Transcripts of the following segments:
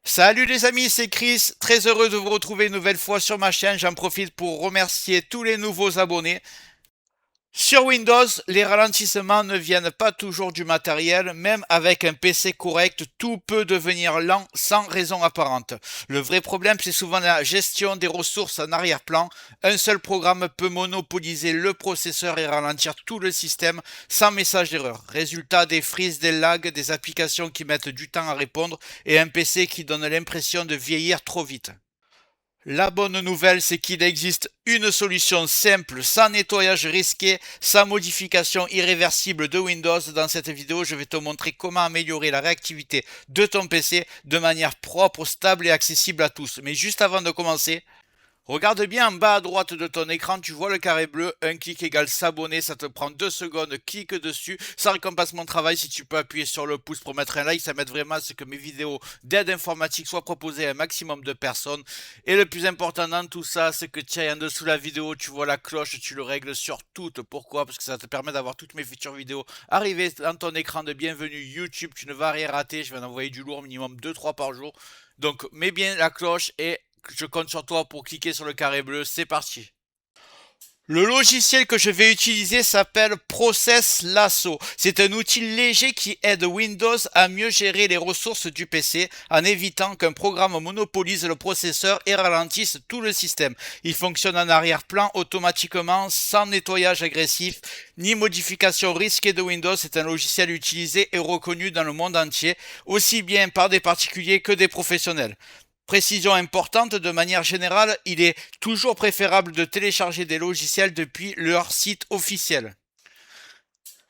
Salut les amis, c'est Chris, très heureux de vous retrouver une nouvelle fois sur ma chaîne. J'en profite pour remercier tous les nouveaux abonnés. Sur Windows, les ralentissements ne viennent pas toujours du matériel, même avec un PC correct, tout peut devenir lent sans raison apparente. Le vrai problème, c'est souvent la gestion des ressources en arrière-plan. Un seul programme peut monopoliser le processeur et ralentir tout le système sans message d'erreur. Résultat, des freezes, des lags, des applications qui mettent du temps à répondre et un PC qui donne l'impression de vieillir trop vite. La bonne nouvelle, c'est qu'il existe une solution simple, sans nettoyage risqué, sans modification irréversible de Windows. Dans cette vidéo, je vais te montrer comment améliorer la réactivité de ton PC de manière propre, stable et accessible à tous. Mais juste avant de commencer, regarde bien en bas à droite de ton écran, tu vois le carré bleu, un clic égale s'abonner, ça te prend 2 secondes, clique dessus, ça récompense mon travail. Si tu peux appuyer sur le pouce pour mettre un like, ça m'aide vraiment à ce que mes vidéos d'aide informatique soient proposées à un maximum de personnes. Et le plus important dans tout ça, c'est que tiens, en dessous de la vidéo, tu vois la cloche, tu le règles sur toutes. Pourquoi? Parce que ça te permet d'avoir toutes mes futures vidéos arriver dans ton écran de bienvenue YouTube, tu ne vas rien rater, je vais en envoyer du lourd, minimum 2-3 par jour. Donc mets bien la cloche et je compte sur toi pour cliquer sur le carré bleu. C'est parti. Le logiciel que je vais utiliser s'appelle Process Lasso. C'est un outil léger qui aide Windows à mieux gérer les ressources du PC en évitant qu'un programme monopolise le processeur et ralentisse tout le système. Il fonctionne en arrière-plan automatiquement sans nettoyage agressif ni modification risquée de Windows. C'est un logiciel utilisé et reconnu dans le monde entier, aussi bien par des particuliers que des professionnels. Précision importante, de manière générale, il est toujours préférable de télécharger des logiciels depuis leur site officiel.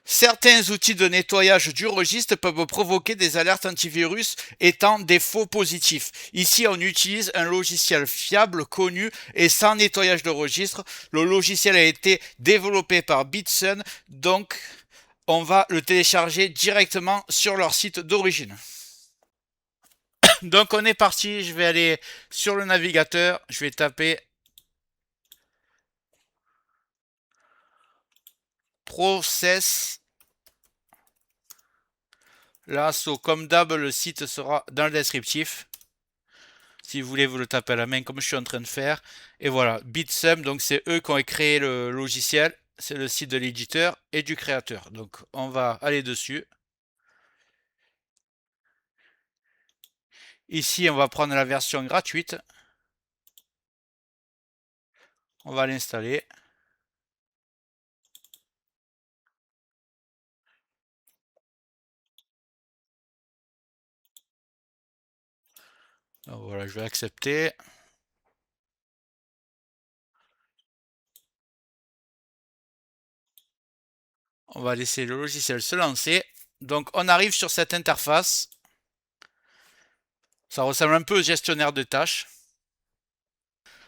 Certains outils de nettoyage du registre peuvent provoquer des alertes antivirus étant des faux positifs. Ici, on utilise un logiciel fiable, connu et sans nettoyage de registre. Le logiciel a été développé par Bitsun, donc on va le télécharger directement sur leur site d'origine. Donc on est parti, je vais aller sur le navigateur, je vais taper Process Lasso. Comme d'hab, le site sera dans le descriptif. Si vous voulez, vous le tapez à la main comme je suis en train de faire. Et voilà, Bitsum, donc c'est eux qui ont créé le logiciel. C'est le site de l'éditeur et du créateur. Donc on va aller dessus. Ici, on va prendre la version gratuite. On va l'installer. Donc voilà, je vais accepter. On va laisser le logiciel se lancer. Donc on arrive sur cette interface. Ça ressemble un peu au gestionnaire de tâches.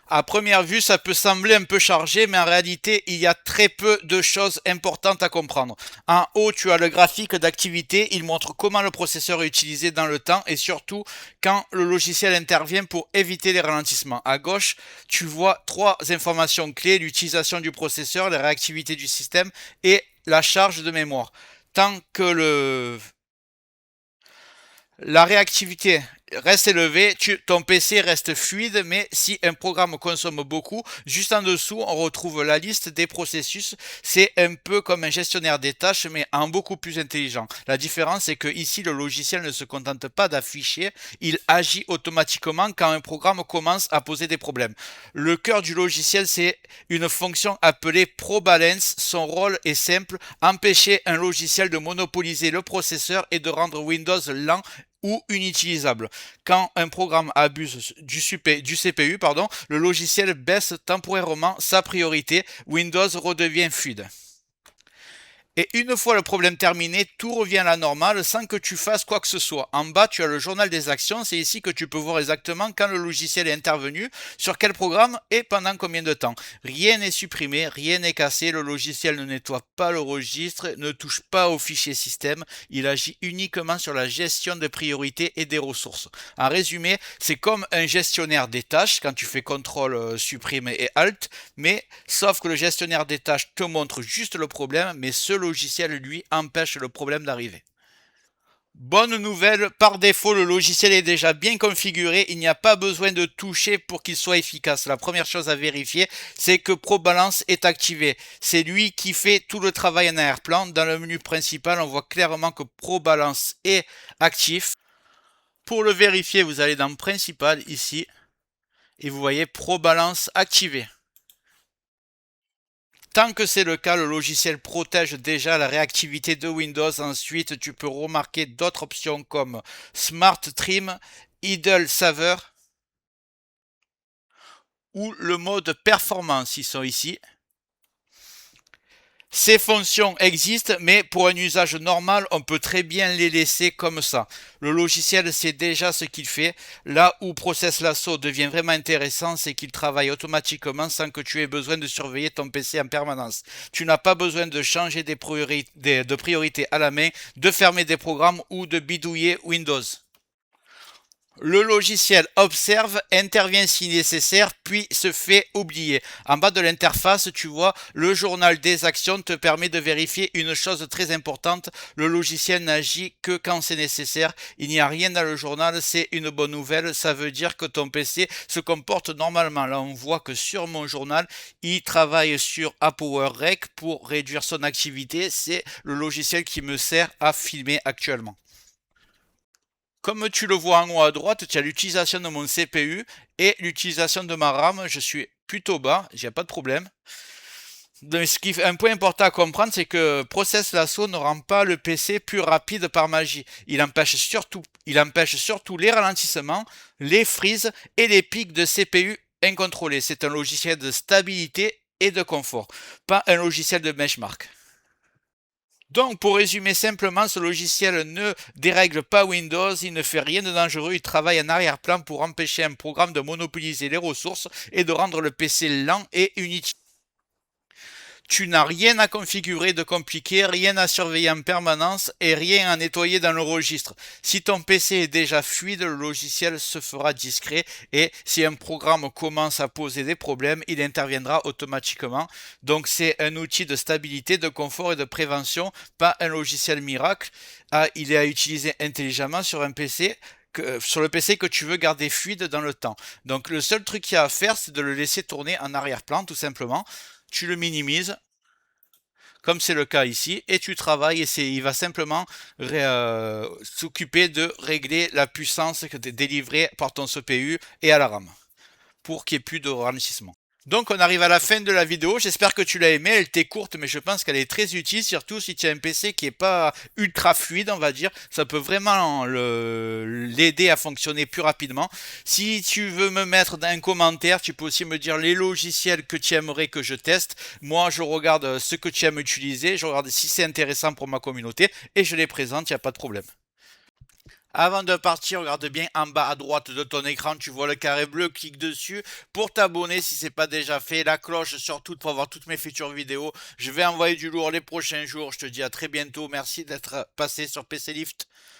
À première vue, ça peut sembler un peu chargé, mais en réalité, il y a très peu de choses importantes à comprendre. En haut, tu as le graphique d'activité. Il montre comment le processeur est utilisé dans le temps et surtout quand le logiciel intervient pour éviter les ralentissements. À gauche, tu vois trois informations clés: l'utilisation du processeur, la réactivité du système et la charge de mémoire. Tant que la réactivité reste élevée, ton PC reste fluide, mais si un programme consomme beaucoup, juste en dessous, on retrouve la liste des processus. C'est un peu comme un gestionnaire des tâches, mais en beaucoup plus intelligent. La différence, c'est que ici, le logiciel ne se contente pas d'afficher, il agit automatiquement quand un programme commence à poser des problèmes. Le cœur du logiciel, c'est une fonction appelée ProBalance. Son rôle est simple: empêcher un logiciel de monopoliser le processeur et de rendre Windows lent ou inutilisable. Quand un programme abuse du CPU, le logiciel baisse temporairement sa priorité. Windows redevient fluide. Et une fois le problème terminé, tout revient à la normale sans que tu fasses quoi que ce soit. En bas, tu as le journal des actions. C'est ici que tu peux voir exactement quand le logiciel est intervenu, sur quel programme et pendant combien de temps. Rien n'est supprimé, rien n'est cassé. Le logiciel ne nettoie pas le registre, ne touche pas au fichier système. Il agit uniquement sur la gestion des priorités et des ressources. En résumé, c'est comme un gestionnaire des tâches quand tu fais CTRL, supprime et Alt, mais sauf que le gestionnaire des tâches te montre juste le problème, mais ce logiciel, lui, empêche le problème d'arriver. Bonne nouvelle, par défaut, le logiciel est déjà bien configuré. Il n'y a pas besoin de toucher pour qu'il soit efficace. La première chose à vérifier, c'est que ProBalance est activé. C'est lui qui fait tout le travail en arrière-plan. Dans le menu principal, on voit clairement que ProBalance est actif. Pour le vérifier, vous allez dans Principal ici et vous voyez ProBalance activé. Tant que c'est le cas, le logiciel protège déjà la réactivité de Windows. Ensuite, tu peux remarquer d'autres options comme Smart Trim, Idle Saver ou le mode performance. Ils sont ici. Ces fonctions existent, mais pour un usage normal, on peut très bien les laisser comme ça. Le logiciel sait déjà ce qu'il fait. Là où Process Lasso devient vraiment intéressant, c'est qu'il travaille automatiquement sans que tu aies besoin de surveiller ton PC en permanence. Tu n'as pas besoin de changer des priorités à la main, de fermer des programmes ou de bidouiller Windows. Le logiciel observe, intervient si nécessaire, puis se fait oublier. En bas de l'interface, tu vois, le journal des actions te permet de vérifier une chose très importante. Le logiciel n'agit que quand c'est nécessaire. Il n'y a rien dans le journal, c'est une bonne nouvelle. Ça veut dire que ton PC se comporte normalement. Là, on voit que sur mon journal, il travaille sur ApowerRec pour réduire son activité. C'est le logiciel qui me sert à filmer actuellement. Comme tu le vois en haut à droite, tu as l'utilisation de mon CPU et l'utilisation de ma RAM. Je suis plutôt bas, il n'y a pas de problème. Donc, un point important à comprendre, c'est que Process Lasso ne rend pas le PC plus rapide par magie. Il empêche surtout les ralentissements, les freezes et les pics de CPU incontrôlés. C'est un logiciel de stabilité et de confort, pas un logiciel de benchmark. Donc, pour résumer simplement, ce logiciel ne dérègle pas Windows, il ne fait rien de dangereux, il travaille en arrière-plan pour empêcher un programme de monopoliser les ressources et de rendre le PC lent et inutile. Tu n'as rien à configurer de compliqué, rien à surveiller en permanence et rien à nettoyer dans le registre. Si ton PC est déjà fluide, le logiciel se fera discret et si un programme commence à poser des problèmes, il interviendra automatiquement. Donc c'est un outil de stabilité, de confort et de prévention, pas un logiciel miracle. Il est à utiliser intelligemment sur un PC sur le PC que tu veux garder fluide dans le temps. Donc le seul truc qu'il y a à faire, c'est de le laisser tourner en arrière-plan, tout simplement. Tu le minimises, comme c'est le cas ici, et tu travailles et il va simplement s'occuper de régler la puissance que tu es délivrée par ton CPU et à la RAM pour qu'il n'y ait plus de ralentissement. Donc on arrive à la fin de la vidéo, j'espère que tu l'as aimée, elle était courte mais je pense qu'elle est très utile, surtout si tu as un PC qui est pas ultra fluide on va dire, ça peut vraiment l'aider à fonctionner plus rapidement. Si tu veux me mettre dans un commentaire, tu peux aussi me dire les logiciels que tu aimerais que je teste. Moi je regarde ce que tu aimes utiliser, je regarde si c'est intéressant pour ma communauté et je les présente, il n'y a pas de problème. Avant de partir, regarde bien en bas à droite de ton écran, tu vois le carré bleu, clique dessus pour t'abonner si ce n'est pas déjà fait, la cloche surtout pour voir toutes mes futures vidéos. Je vais envoyer du lourd les prochains jours, je te dis à très bientôt, merci d'être passé sur PC Lift.